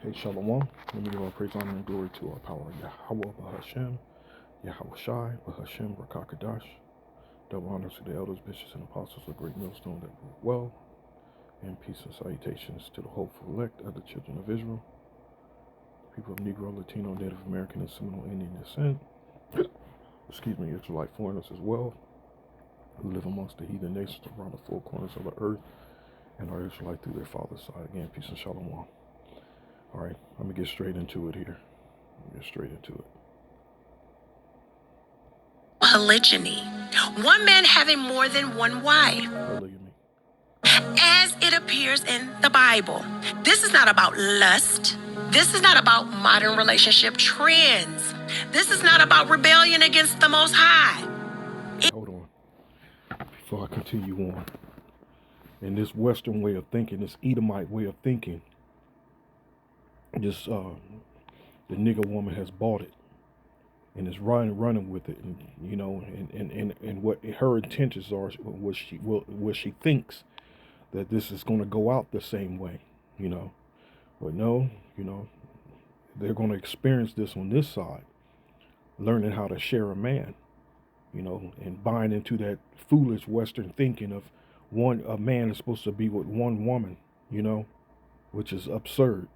Hey, Shalom. Let me give all praise, honor, and glory to our power, Yahweh, Bahashem, Yahweh Shai, Bahashem, Rakakadash. Double honors to the elders, bishops, and apostles of Great Millstone that rule well, and peace and salutations to the hopeful elect of the children of Israel, people of Negro, Latino, Native American, and Seminole Indian descent. Excuse me, Israelite foreigners as well, who live amongst the heathen nations around the four corners of the earth, and are Israelite through their father's side. Again, peace and shalom. All right, let me get straight into it here. Polygyny. One man having more than one wife, Polygamy. as it appears in the Bible. This is not about lust. This is not about modern relationship trends. This is not about rebellion against the Most High. Hold on. Before I continue on, in this Western way of thinking, this Edomite way of thinking, this the nigger woman has bought it and is running with it, and and what her intentions are, what she thinks that this is going to go out the same way, but no, they're going to experience this on this side, learning how to share a man, and buying into that foolish Western thinking of a man is supposed to be with one woman, which is absurd.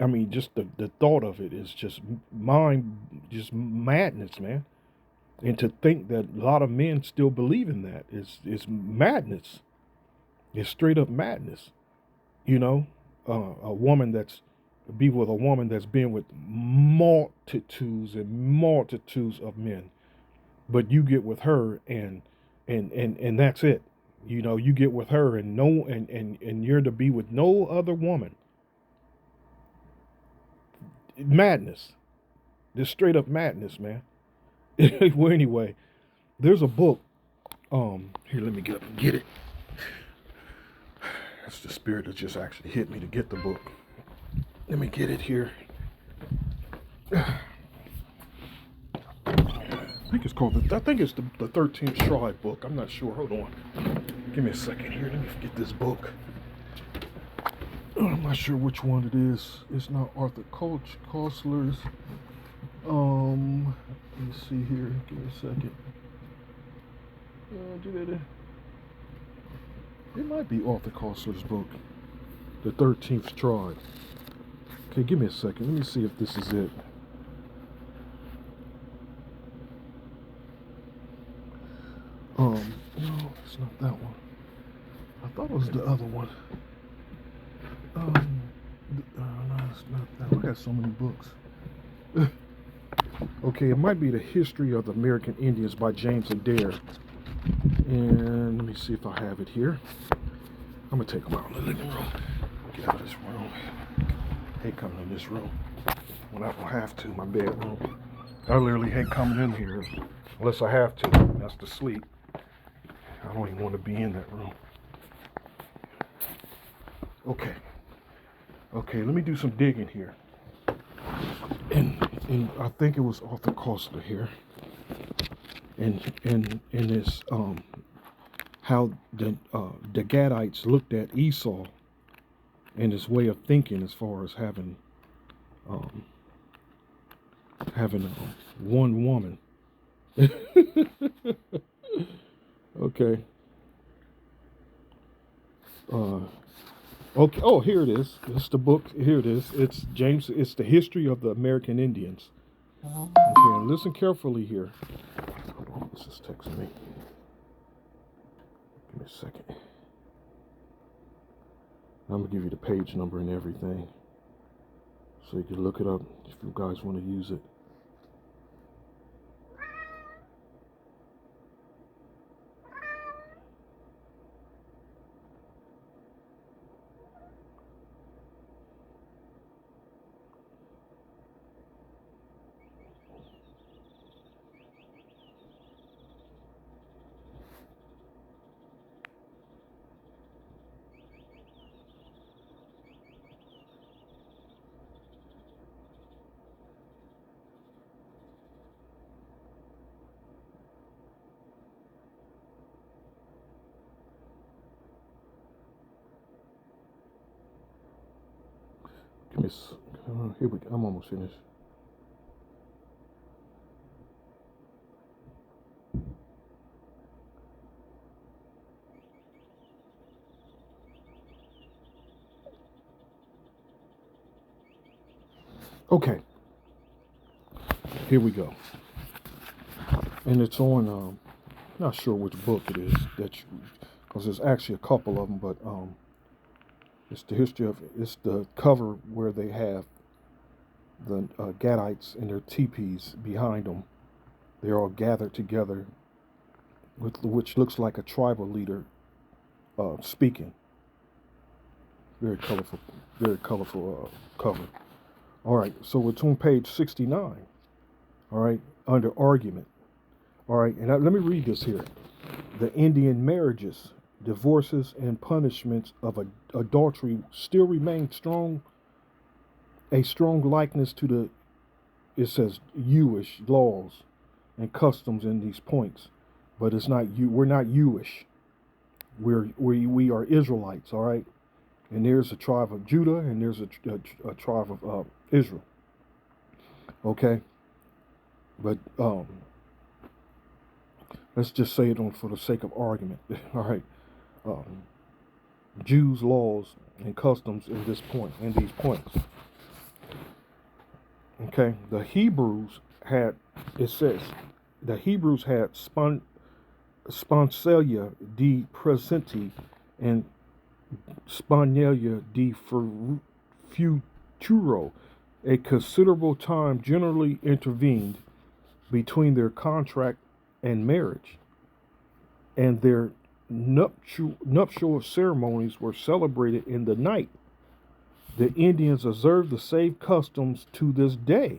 I mean, just the thought of it is just madness, man. And to think that a lot of men still believe in that is madness. It's straight up madness. A woman that's be with a woman that's been with multitudes and multitudes of men, but you get with her and that's it. You get with her and you're to be with no other woman. Madness. This straight up madness, man. Well, anyway, there's a book. Here, let me get up and get it. That's the spirit that just actually hit me to get the book. Let me get it here. I think it's called the 13th Tribe book. I'm not sure. Hold on. Give me a second here. Let me get this book. I'm not sure which one it is. It's not Arthur Koestler's. Let me see here. Give me a second. It might be Arthur Koestler's book, The 13th Tribe. Okay, give me a second. Let me see if this is it. No, it's not that one. I thought it was the other one. No, it's not that one. I got so many books. Okay, it might be The History of the American Indians by James Adair. And let me see if I have it here. I'm going to take them out in the living room. Get out of this room. Hate coming in this room when I don't have to, my bedroom. I literally hate coming in here unless I have to. That's to sleep. I don't even want to be in that room. Okay, let me do some digging here. And I think it was Arthur Koestler here. And this how the Gadites looked at Esau and his way of thinking as far as having one woman. Okay. Okay. Oh, here it is. It's the book. Here it is. It's James. It's The History of the American Indians. Okay. And listen carefully here. Hold on. This is texting me. Give me a second. I'm gonna give you the page number and everything, so you can look it up if you guys want to use it. Miss, here we go. I'm almost finished. Okay, here we go. And it's on, not sure which book it is that you, because there's actually a couple of them, but it's the history of, it's the cover where they have the Gadites and their teepees behind them. They're all gathered together, which looks like a tribal leader speaking. Very colorful cover. All right, so it's on page 69. All right, under argument. All right, and let me read this here. The Indian marriages, divorces, and punishments of adultery still remain strong. A strong likeness to the, it says, Jewish laws and customs in these points, but it's not you. We're not Jewish. We are Israelites. All right, and there's a tribe of Judah, and there's a tribe of Israel. Okay, but let's just say it on for the sake of argument. All right, Jews' laws and customs in this point, in these points. Okay, the Hebrews had, it says, the Hebrews had sponsalia di presenti and sponsalia di futuro. A considerable time generally intervened between their contract and marriage, and their nuptial ceremonies were celebrated in the night. The Indians observe the same customs to this day,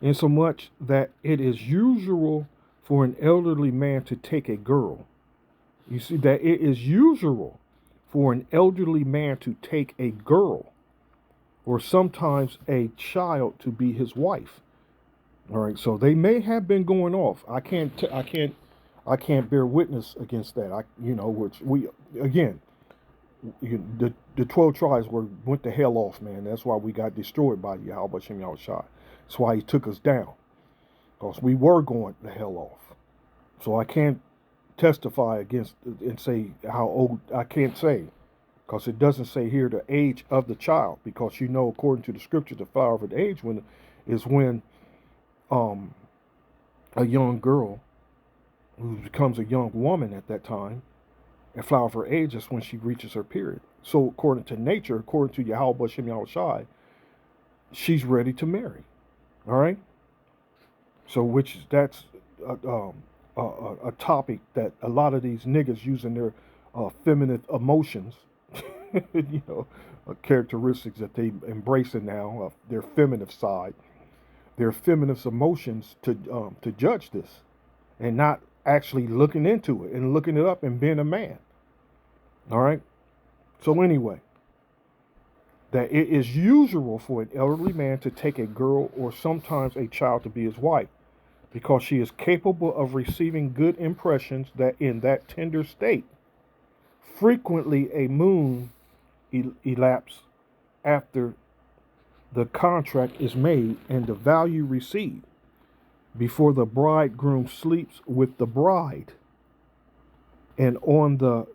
insomuch that it is usual for an elderly man to take a girl. You see that it is usual for an elderly man to take a girl, or sometimes a child, to be his wife. All right, so they may have been going off. I can't bear witness against that. Which we again. The 12 tribes went the hell off, man. That's why we got destroyed by Yahweh Shem Yahushua. That's why he took us down, because we were going the hell off. So I can't testify against and say how old. I can't say, because it doesn't say here the age of the child, because according to the scripture, the flower of the age is when a young girl who becomes a young woman at that time. And flower of her age is when she reaches her period. So according to nature, according to Yahweh Shem Yahushai, she's ready to marry. All right. So that's a topic that a lot of these niggas using their feminine emotions, characteristics that they embracing now, their feminine side, their feminine emotions to judge this, and not actually looking into it and looking it up and being a man. All right. So anyway, that it is usual for an elderly man to take a girl or sometimes a child to be his wife, because she is capable of receiving good impressions that in that tender state. Frequently a moon elapses after the contract is made and the value received, before the bridegroom sleeps with the bride, and on the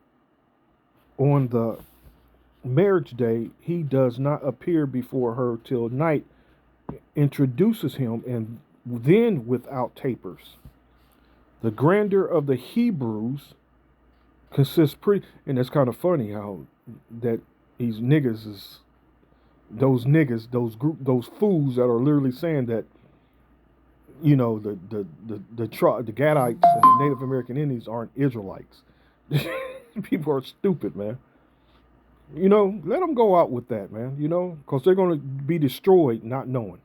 marriage day he does not appear before her till night introduces him, and then without tapers. The grandeur of the Hebrews consists and it's kind of funny how that these niggas is those fools that are literally saying that the Gadites and the Native American Indians aren't Israelites. People are stupid, man. Let them go out with that, man. Because they're going to be destroyed not knowing,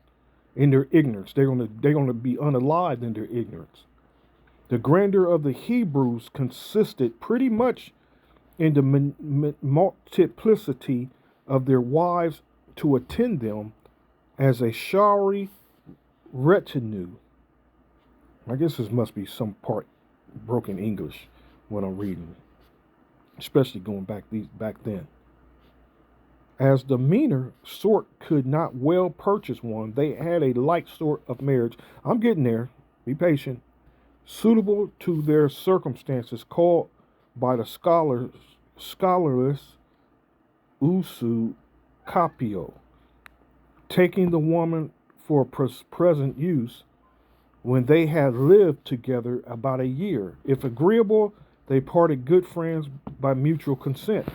in their ignorance. They're going to be unalived in their ignorance. The grandeur of the Hebrews consisted pretty much in the multiplicity of their wives to attend them as a showery retinue. I guess this must be some part broken English when I'm reading, especially going back then. As the meaner sort could not well purchase one, they had a like sort of marriage. I'm getting there. Be patient. Suitable to their circumstances, called by the scholarless usu capio, taking the woman for present use, when they had lived together about a year. If agreeable, they parted good friends by mutual consent.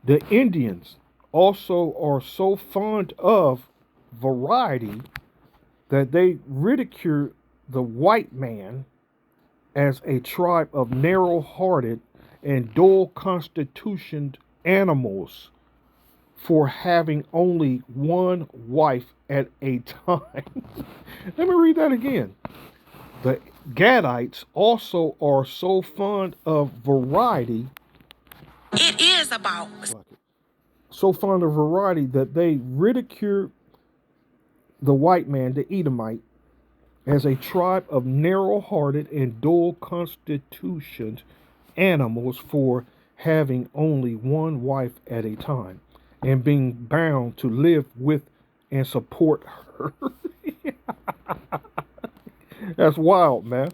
The Indians also are so fond of variety that they ridicule the white man as a tribe of narrow-hearted and dull-constitutioned animals for having only one wife at a time. Let me read that again. The Gadites also are so fond of variety. It is about So fond of variety that they ridicule the white man, the Edomite, as a tribe of narrow-hearted and dull-constitutioned animals for having only one wife at a time and being bound to live with and support her. That's wild, man.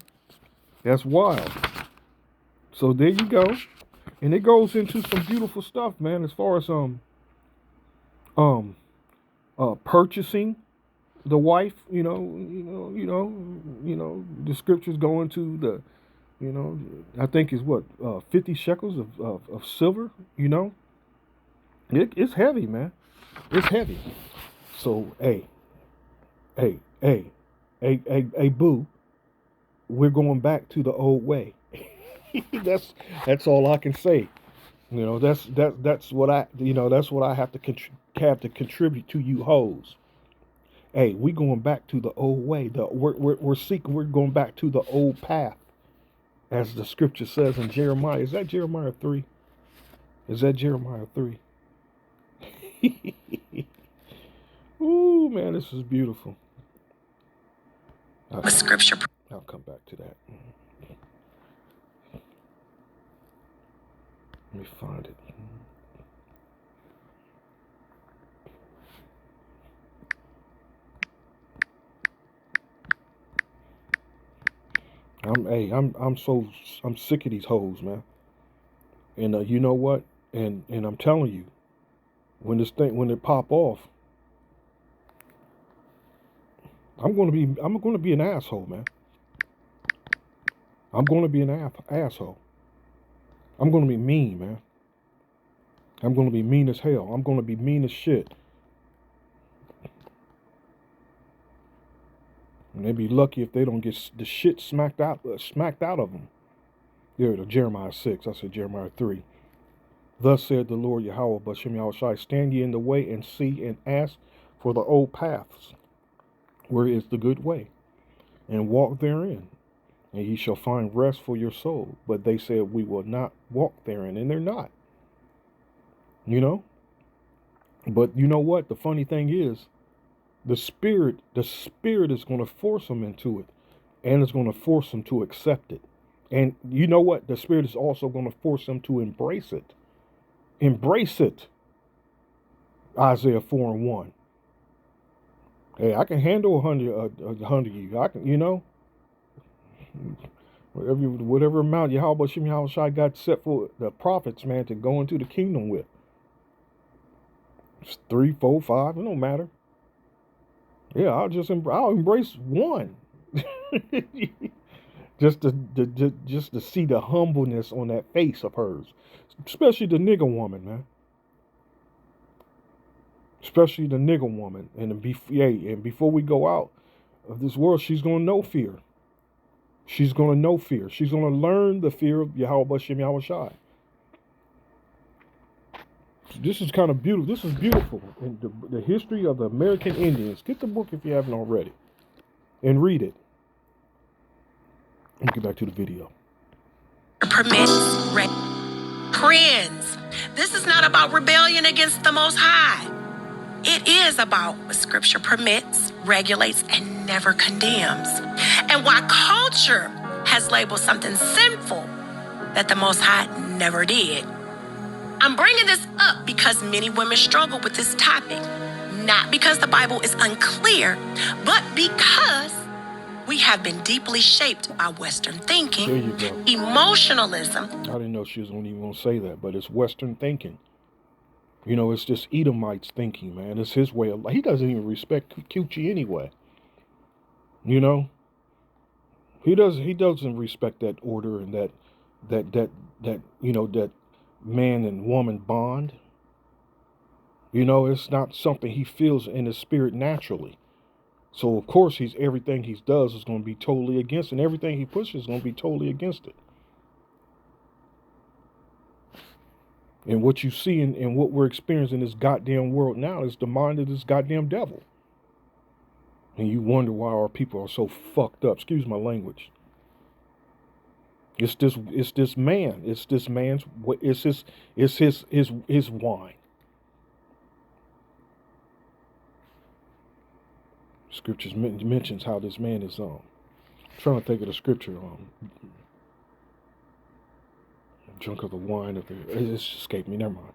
That's wild. So there you go. And it goes into some beautiful stuff, man, as far as purchasing the wife, the scriptures go into the, I think is what, 50 shekels of silver, It's heavy, man. It's heavy. So, hey, boo, we're going back to the old way. That's all I can say. That's what I have to contribute to you hoes. Hey, we going back to the old way. We're going back to the old path, as the scripture says in Jeremiah. Is that Jeremiah 3? Is that Jeremiah 3? Ooh, man, this is beautiful. scripture. I'll come back to that. Let me find it. I'm sick of these hoes, man. And you know what? And I'm telling you, when it pop off, I'm gonna be an asshole, man. I'm gonna be an asshole. I'm gonna be mean, man. I'm gonna be mean as hell. I'm gonna be mean as shit. And they'd be lucky if they don't get the shit smacked out of them. There, Jeremiah 6. I said Jeremiah 3. Thus said the Lord Yahweh, Bashem Yahushai, stand ye in the way and see and ask for the old paths, where is the good way, and walk therein, and ye shall find rest for your soul. But they said, we will not walk therein, and they're not. But you know what? The funny thing is, the spirit is going to force them into it, and it's going to force them to accept it. And you know what? The spirit is also going to force them to embrace it. Embrace it. Isaiah 4:1. Hey, I can handle 100 you. I can, whatever amount Yahweh Shem Yahushai got set for the prophets, man, to go into the kingdom with. It's 3, 4, 5. It don't matter. Yeah, I'll embrace one. just to see the humbleness on that face of hers, especially the nigger woman, man. Especially the nigger woman, and before we go out of this world, she's gonna know fear. She's gonna know fear. She's gonna learn the fear of Yahweh Shem Yahushai. This is kind of beautiful. This is beautiful. And the history of the American Indians. Get the book if you haven't already, and read it. Let me get back to the video. Friends, this is not about rebellion against the Most High. It is about what Scripture permits, regulates, and never condemns. And why culture has labeled something sinful that the Most High never did. I'm bringing this up because many women struggle with this topic, not because the Bible is unclear, but because we have been deeply shaped by Western thinking, There you go. emotionalism. I didn't know she was even going to say that, but it's Western thinking. You know, it's just Edomites thinking, man. It's his way of life. He doesn't even respect Coochie anyway. You know, he doesn't respect that order and that you know, that man and woman bond. You know, it's not something he feels in his spirit naturally. So of course everything he does is going to be totally against, and everything he pushes is going to be totally against it. And what you see and what we're experiencing in this goddamn world now is the mind of this goddamn devil. And you wonder why our people are so fucked up. Excuse my language. It's this man. It's this man's. It's his wine. Scriptures mentions how this man is trying to think of the scripture drunk of the wine of the. It's escaped me. Never mind.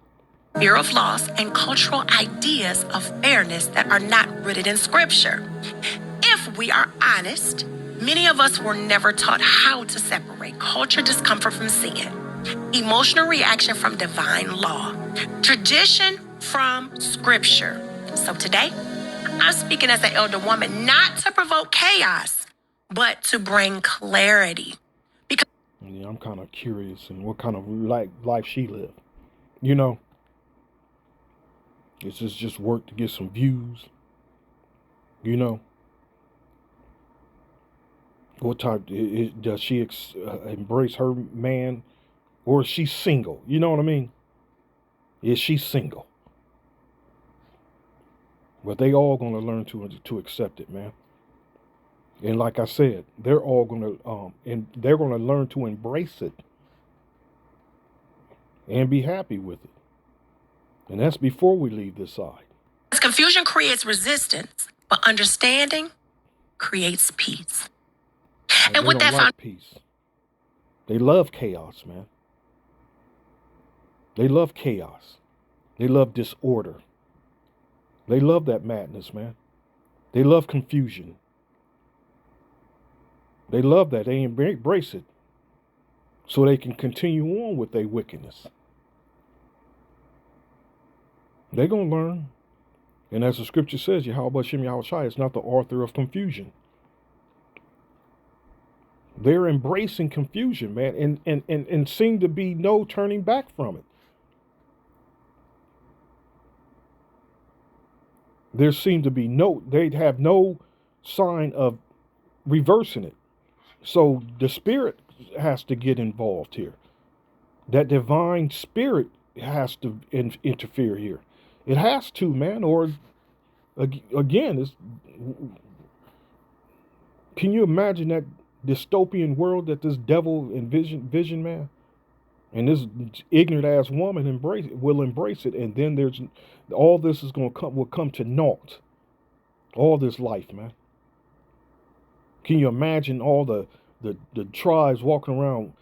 Fear of loss and cultural ideas of fairness that are not rooted in Scripture. If we are honest, many of us were never taught how to separate culture discomfort from sin, emotional reaction from divine law, tradition from Scripture. So today, I'm speaking as an elder woman, not to provoke chaos, but to bring clarity. Because yeah, I'm kind of curious and what kind of life she lived. You know, is this just work to get some views? You know, what type does she embrace her man, or is she single? You know what I mean? Is she single? But they all gonna learn to accept it, man. And like I said, they're all gonna and they're gonna learn to embrace it and be happy with it. And that's before we leave this side. Confusion creates resistance, but understanding creates peace. And with that like peace. They love chaos, man. They love chaos. They love disorder. They love that madness, man. They love confusion. They love that. They embrace it so they can continue on with their wickedness. They're going to learn. And as the scripture says, Yahweh Shem Yahushai is not the author of confusion. They're embracing confusion, man, and seem to be no turning back from it. There seem to be they'd have no sign of reversing it. So the spirit has to get involved here. That divine spirit has to interfere here. It has to, man, or again, can you imagine that dystopian world that this devil envision, man? And this ignorant ass woman will embrace it, and then there's all this is will come to naught. All this life, man. Can you imagine all the tribes walking around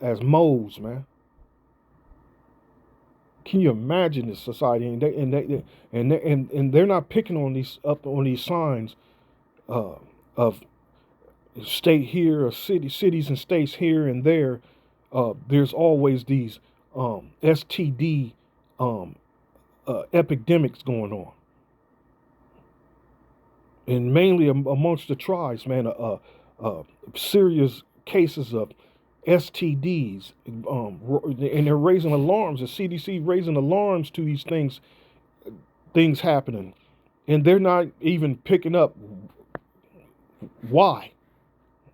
as moles, man? Can you imagine this society? And they're not picking on these signs of state here, or cities and states here and there. There's always these STD epidemics going on, and mainly amongst the tribes, man. Serious cases of STDs, and they're raising alarms. The CDC raising alarms to these things happening, and they're not even picking up why.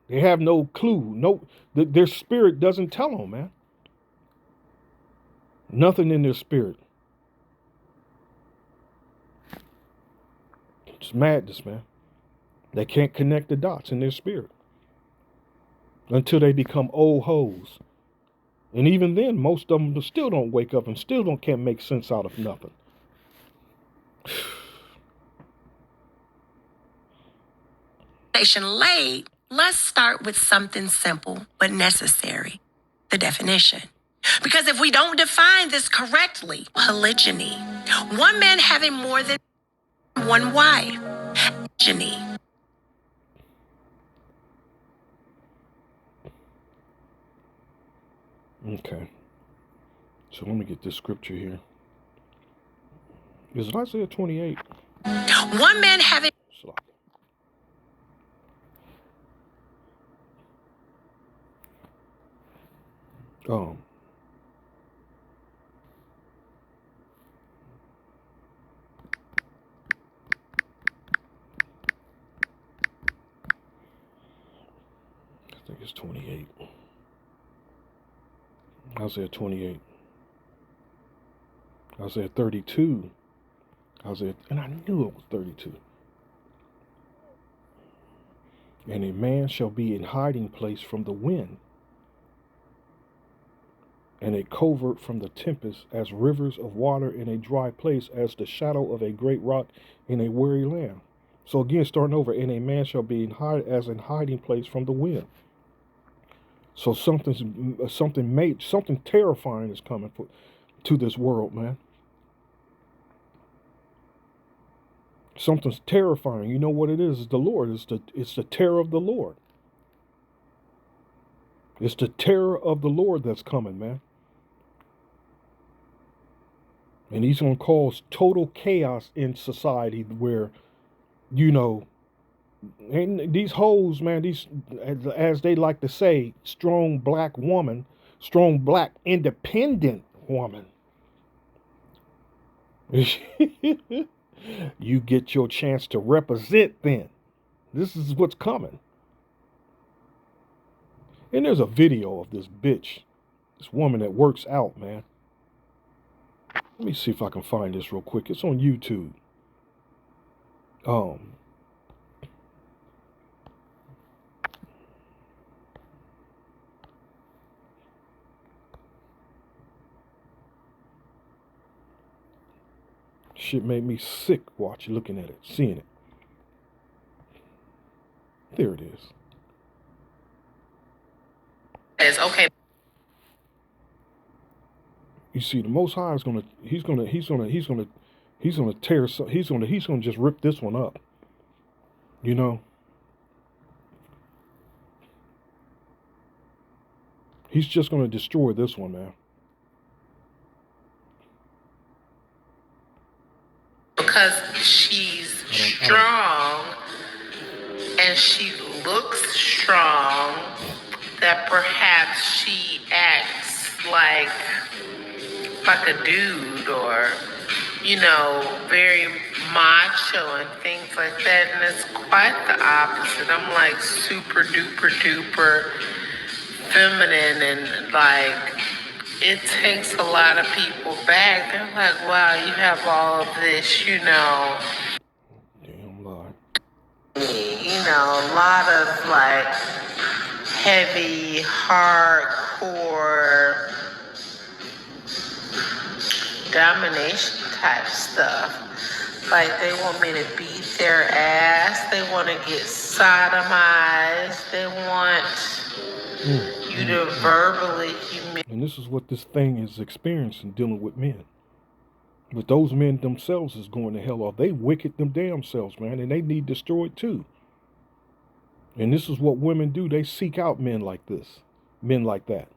They have no clue. Their spirit doesn't tell them, man. Nothing in their spirit. It's madness, man. They can't connect the dots in their spirit until they become old hoes. And even then, most of them still don't wake up and still can't make sense out of nothing. Laid, let's start with something simple but necessary: the definition. Because if we don't define this correctly, polygyny, one man having more than one wife, polygyny. Okay. So let me get this scripture here. Is it Isaiah 28? One man having. Um. I think it's 28. Isaiah 28. Isaiah 32. And I knew it was 32. And a man shall be in hiding place from the wind, and a covert from the tempest, as rivers of water in a dry place, as the shadow of a great rock in a weary land. So again, starting over, and a man shall be in hiding place from the wind. So something terrifying is coming to this world, man. Something's terrifying. You know what it is? It's the Lord. It's the terror of the Lord. It's the terror of the Lord that's coming, man. And he's going to cause total chaos in society where, and these hoes, man, these, as they like to say, strong black independent woman. You get your chance to represent then. This is what's coming. And there's a video of this bitch, this woman that works out, man. Let me see if I can find this real quick. It's on YouTube. Shit made me sick looking at it, seeing it. There it is. It's okay. You see, the Most High is he's gonna just rip this one up. You know? He's just gonna destroy this one, man. Because she's strong and she looks strong, that perhaps she acts like a dude, or very macho and things like that, and it's quite the opposite. I'm like super duper duper feminine, and like it takes a lot of people back. They're like, wow, you have all of this, Damn lie. A lot of like heavy, hardcore domination type stuff. Like they want me to beat their ass. They want to get sodomized. They want you to verbally humiliate. And this is what this thing is experiencing dealing with men. But those men themselves is going to hell, or they wicked them damn selves, man, and they need destroyed too. And this is what women do. They seek out men like this, men like that.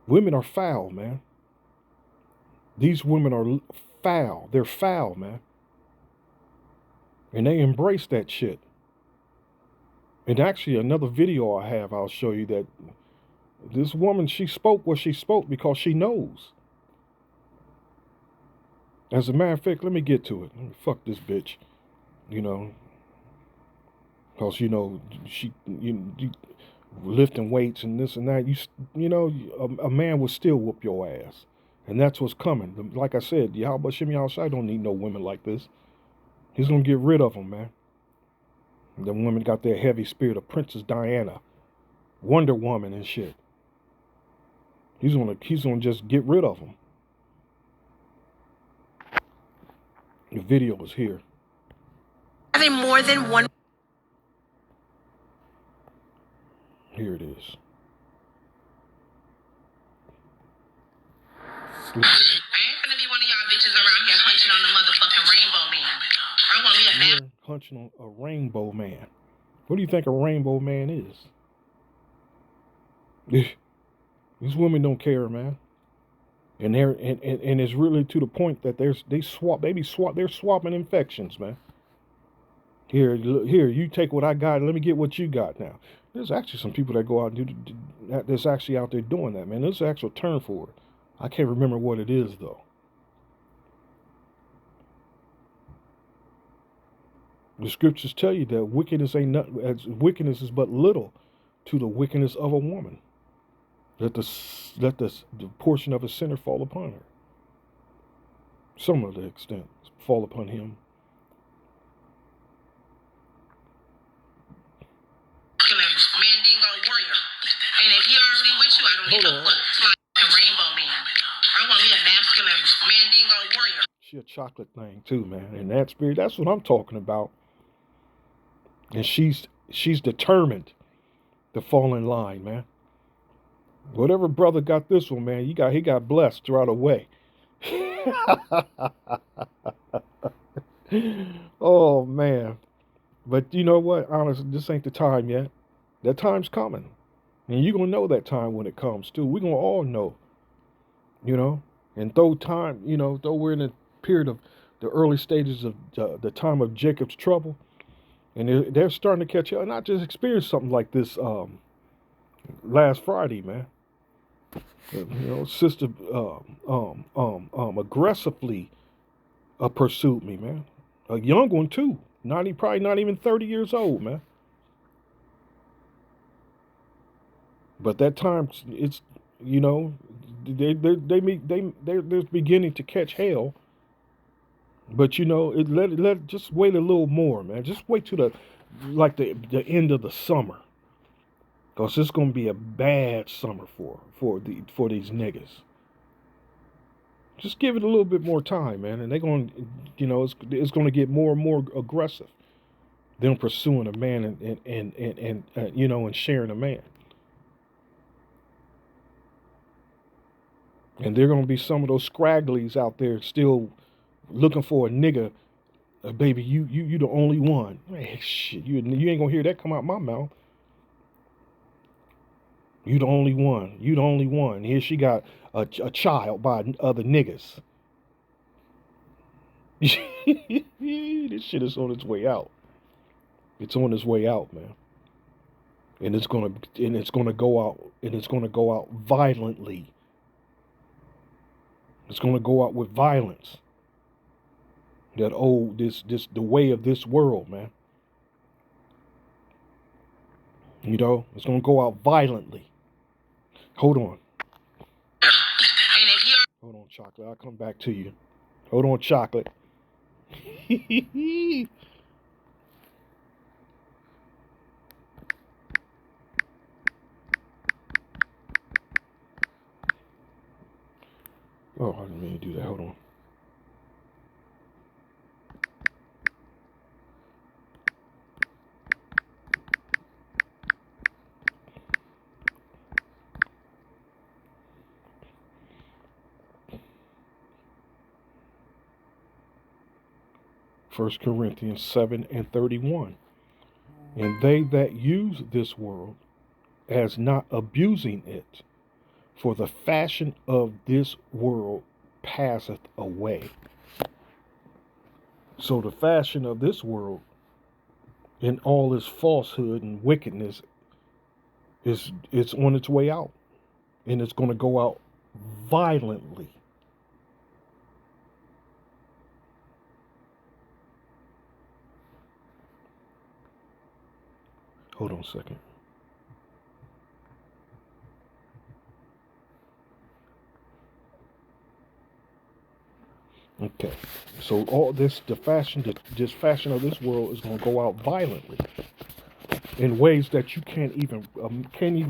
Women are foul, man. These women are foul. They're foul, man. And they embrace that shit. And actually, another video I have, I'll show you that this woman, she spoke what she spoke because she knows. As a matter of fact, let me get to it. Fuck this bitch. Because, she lifting weights and this and that. A man will still whoop your ass. And that's what's coming. Like I said, Yahweh Shem Yahushai don't need no women like this. He's going to get rid of them, man. The women got their heavy spirit of Princess Diana, Wonder Woman and shit. He's gonna just get rid of them. The video is here. Having more than one. Here it is. I ain't gonna be one of y'all bitches around here hunching on the motherfucking rainbow man. I want me a man. You're hunching on a rainbow man. What do you think a rainbow man is? These women don't care, man. And it's really to the point that they're swapping infections, man. Here, you take what I got, let me get what you got now. There's actually some people that go out and do that, that's actually out there doing that, man. There's an actual term for it. I can't remember what it is, though. The scriptures tell you that wickedness wickedness is but little to the wickedness of a woman. Let the portion of a sinner fall upon her. Some of the extent fall upon him. Mandingo warrior. And if he already with you, I don't give a fuck. It's like a rainbow man. I want me a masculine Mandingo warrior. She a chocolate thing too, man. And that spirit, that's what I'm talking about. And she's determined to fall in line, man. Whatever brother got this one, man, he got blessed right away. Oh man. But you know what? Honestly, this ain't the time yet. That time's coming. And you're gonna know that time when it comes too. We're gonna all know. You know? And though we're in a period of the early stages of the time of Jacob's trouble, and they're starting to catch up. And I just experienced something like this last Friday, man. Sister aggressively pursued me, man. A young one too. Probably not even 30 years old, man. But that time, it's they're beginning to catch hell. But let just wait a little more, man. Just wait to the end of the summer, cause it's gonna be a bad summer for these niggas. Just give it a little bit more time, man, and they're going, it's going to get more and more aggressive. Them pursuing a man and sharing a man. And there are going to be some of those scragglies out there still looking for a nigga. Baby, you the only one. Man, shit, you ain't gonna hear that come out my mouth. You the only one. You the only one. Here she got a child by other niggas. This shit is on its way out. It's on its way out, man. And it's gonna go out, and it's gonna go out violently. It's gonna go out with violence. The way of this world, man. It's gonna go out violently. Hold on. Hold on, Chocolate. I'll come back to you. Hold on, Chocolate. Oh, I didn't mean to do that. Hold on. First Corinthians 7:31. And they that use this world as not abusing it, for the fashion of this world passeth away. So the fashion of this world in all its falsehood and wickedness it's on its way out. And it's going to go out violently. Hold on a second. Okay, so all this fashion of this world is going to go out violently in ways that you can't even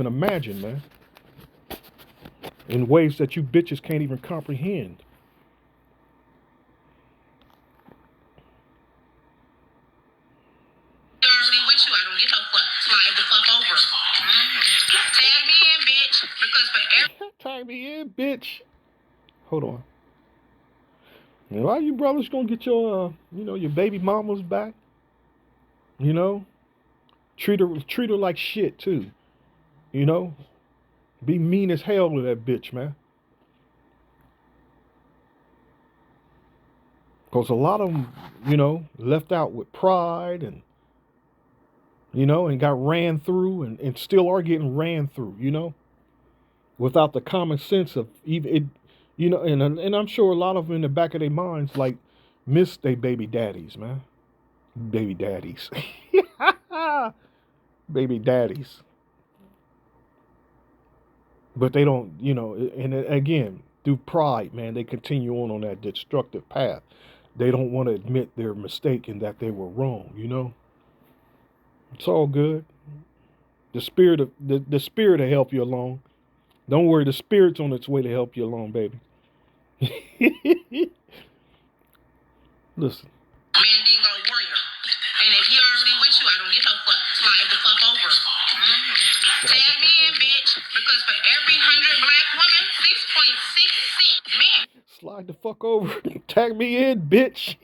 imagine, man. In ways that you bitches can't even comprehend. Tag me in, bitch. Hold on. A lot of you brothers gonna get your, your baby mamas back. You know, treat her like shit too. You know, be mean as hell to that bitch, man. Because a lot of them, left out with pride and, and got ran through and still are getting ran through, without the common sense of even it, and I'm sure a lot of them in the back of their minds like miss their baby daddies, man. Baby daddies. Baby daddies. But they don't, and again, through pride, man, they continue on that destructive path. They don't want to admit their mistake and that they were wrong, It's all good. The spirit will help you along. Don't worry, the spirit's on its way to help you along, baby. Listen. Mandingo warrior. And if he already with you, I don't give no fuck. Slide the fuck over. Tag me in, bitch. Because for every 100 black women, 6.66 men. Slide the fuck over. Tag me in, bitch.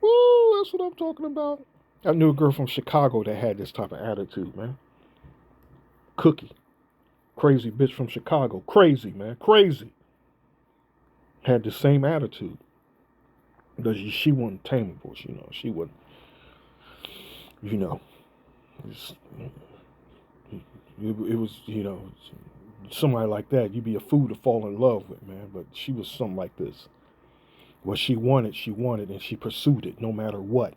Woo, that's what I'm talking about. I knew a girl from Chicago that had this type of attitude, man. Cookie. Crazy bitch from Chicago. Crazy, man. Crazy. Had the same attitude. But she wasn't tameable, She wasn't, it was, somebody like that, you'd be a fool to fall in love with, man. But she was something like this. What she wanted, and she pursued it no matter what.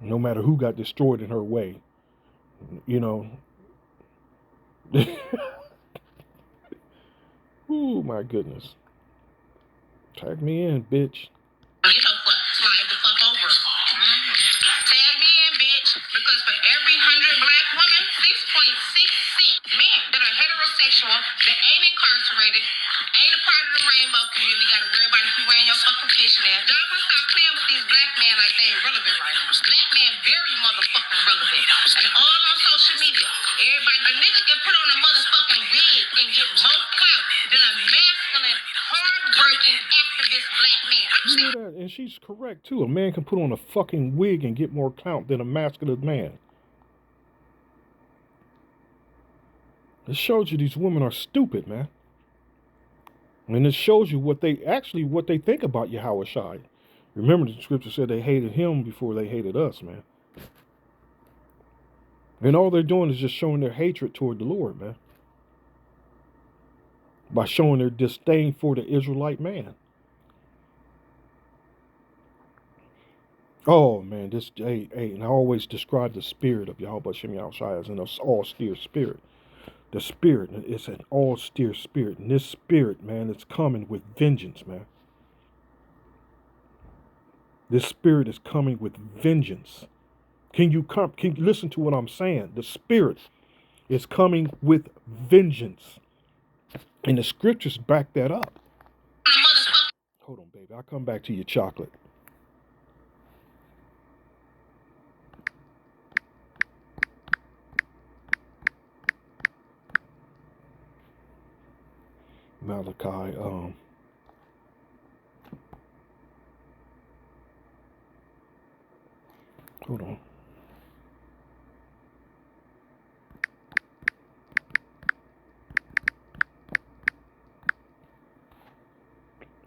No matter who got destroyed in her way. Ooh, my goodness. Tag me in, bitch. Slide the fuck over. Tag me in, bitch. Because for every 100 black women, 6.66 men that are heterosexual, that ain't incarcerated, ain't a part of the rainbow community, gotta worry about if you wearing your fucking fishnet. Y'all gonna stop playing with these black men like they ain't relevant right now. Black men very motherfucking relevant. And all on social media. Everybody, a nigga can put on a motherfucking wig and get more clout than a masculine, hard-working, activist black man. You know that, and she's correct too. A man can put on a fucking wig and get more clout than a masculine man. It shows you these women are stupid, man. And it shows you what they think about Yahweh Shai. Remember, the scripture said they hated him before they hated us, man. And all they're doing is just showing their hatred toward the Lord, man. By showing their disdain for the Israelite man. Oh, man, and I always describe the spirit of Yahweh Shem Yahushai as an austere spirit. The spirit, it's an austere spirit. And this spirit, man, it's coming with vengeance, man. This spirit is coming with vengeance. Can you listen to what I'm saying? The spirit is coming with vengeance. And the scriptures back that up. Hold on, baby. I'll come back to your chocolate. Malachi, hold on.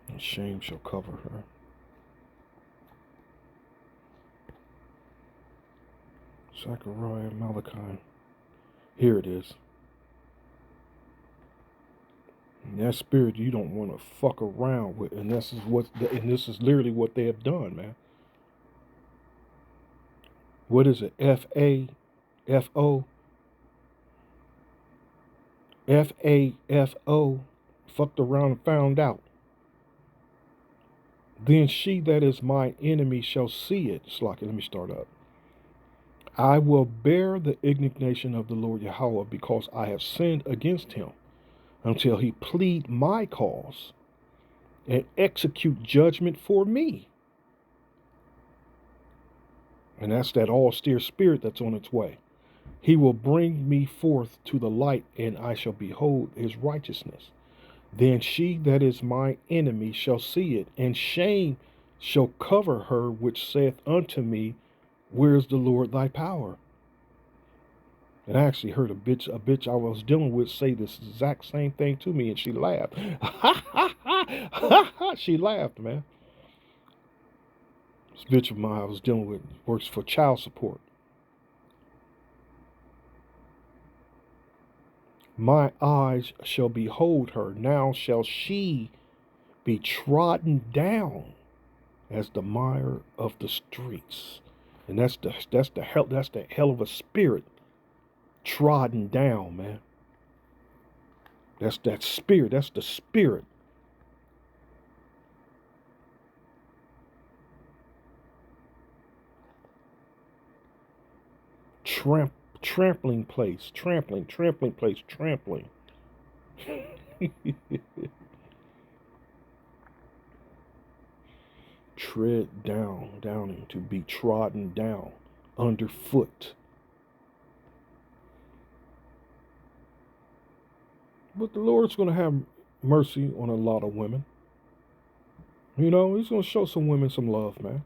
And shame shall cover her. Zechariah, Malachi. Here it is. And that spirit you don't want to fuck around with, and this is literally what they have done, man. What is it? F-A-F-O? F-A-F-O. Fucked around and found out. Then she that is my enemy shall see it. Slocky, let me start up. I will bear the indignation of the Lord Yahweh because I have sinned against him, until he plead my cause and execute judgment for me. And that's that austere spirit that's on its way. He will bring me forth to the light, and I shall behold his righteousness. Then she that is my enemy shall see it, and shame shall cover her which saith unto me, where is the Lord thy power? And I actually heard a bitch I was dealing with say this exact same thing to me, and she laughed. She laughed, man. This bitch of mine I was dealing with works for child support. My eyes shall behold her. Now shall she be trodden down as the mire of the streets. And that's the hell of a spirit. Trodden down, man. That's that spirit. That's the spirit. Trampling place. Trampling place. Trampling. Tread down, downing, to be trodden down, underfoot. But the Lord's going to have mercy on a lot of women. You know, He's going to show some women some love, man.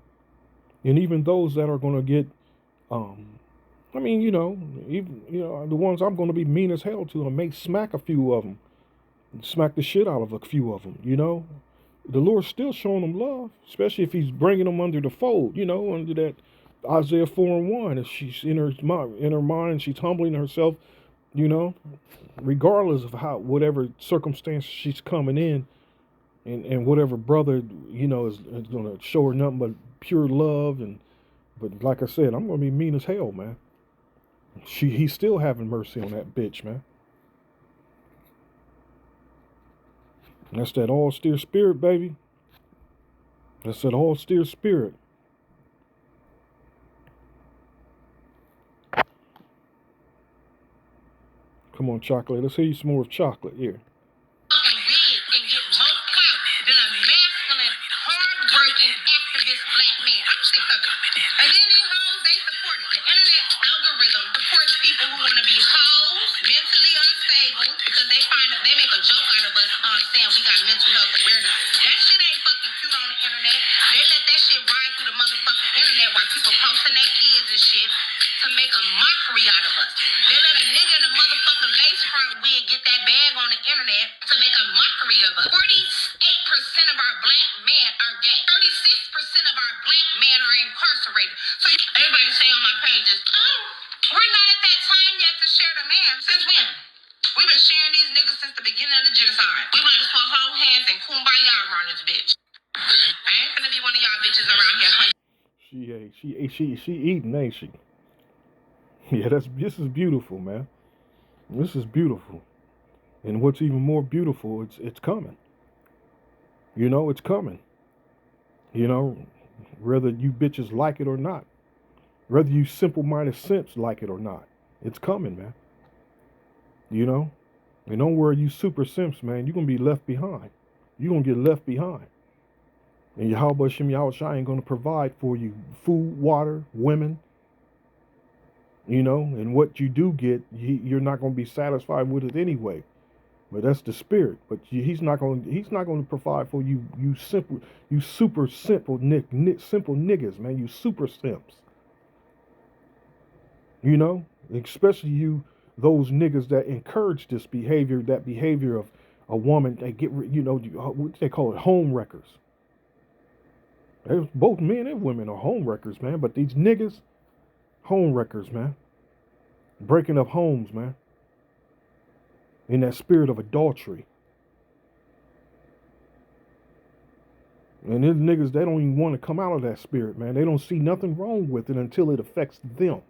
And even those that are going to get, I mean, even the ones I'm going to be mean as hell to, I may smack a few of them, smack the shit out of a few of them. The Lord's still showing them love, especially if He's bringing them under the fold. Under that Isaiah 4:1. If she's in her mind, she's humbling herself. Regardless of whatever circumstance she's coming in, and whatever brother, is going to show her nothing but pure love. But like I said, I'm going to be mean as hell, man. He's still having mercy on that bitch, man. And that's that austere spirit, baby. That's that austere spirit. Come on, chocolate. Let's hear you some more of chocolate here. She eating, ain't she? Yeah, this is beautiful, man. This is beautiful. And what's even more beautiful, it's coming. It's coming. Whether you bitches like it or not. Whether you simple-minded simps like it or not. It's coming, man. And don't worry, you super simps, man. You're going to be left behind. You're going to get left behind. And Yahweh Shem Yahushua ain't going to provide for you food, water, women. And what you do get, you're not going to be satisfied with it anyway. But that's the spirit. But he's not going to provide for you. You super simple simple niggas, man. You super simps. Especially those niggas that encourage this behavior, that behavior of a woman. They get, what they call it, home wreckers. Both men and women are home wreckers, man. But these niggas, home wreckers, man. Breaking up homes, man. In that spirit of adultery. And these niggas, they don't even want to come out of that spirit, man. They don't see nothing wrong with it until it affects them.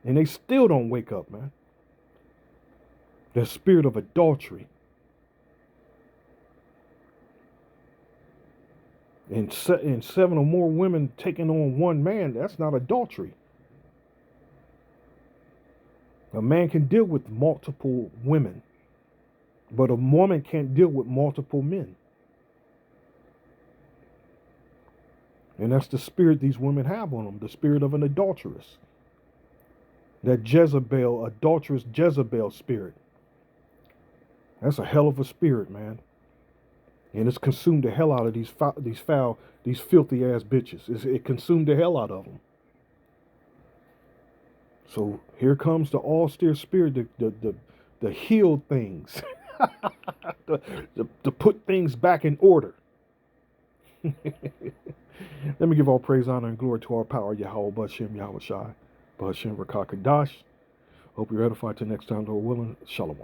And they still don't wake up, man. That spirit of adultery. And 7 or more women taking on one man, that's not adultery. A man can deal with multiple women, but a woman can't deal with multiple men. And that's the spirit these women have on them, the spirit of an adulteress. That adulterous Jezebel spirit. That's a hell of a spirit, man. And it's consumed the hell out of these filthy ass bitches. It consumed the hell out of them. So here comes the austere spirit, the healed things, to put things back in order. Let me give all praise, honor, and glory to our power, Yahweh, Bashem, Yahweh Shai, Bashem, Rakakadash. Hope you're edified till next time, Lord willing. Shalom.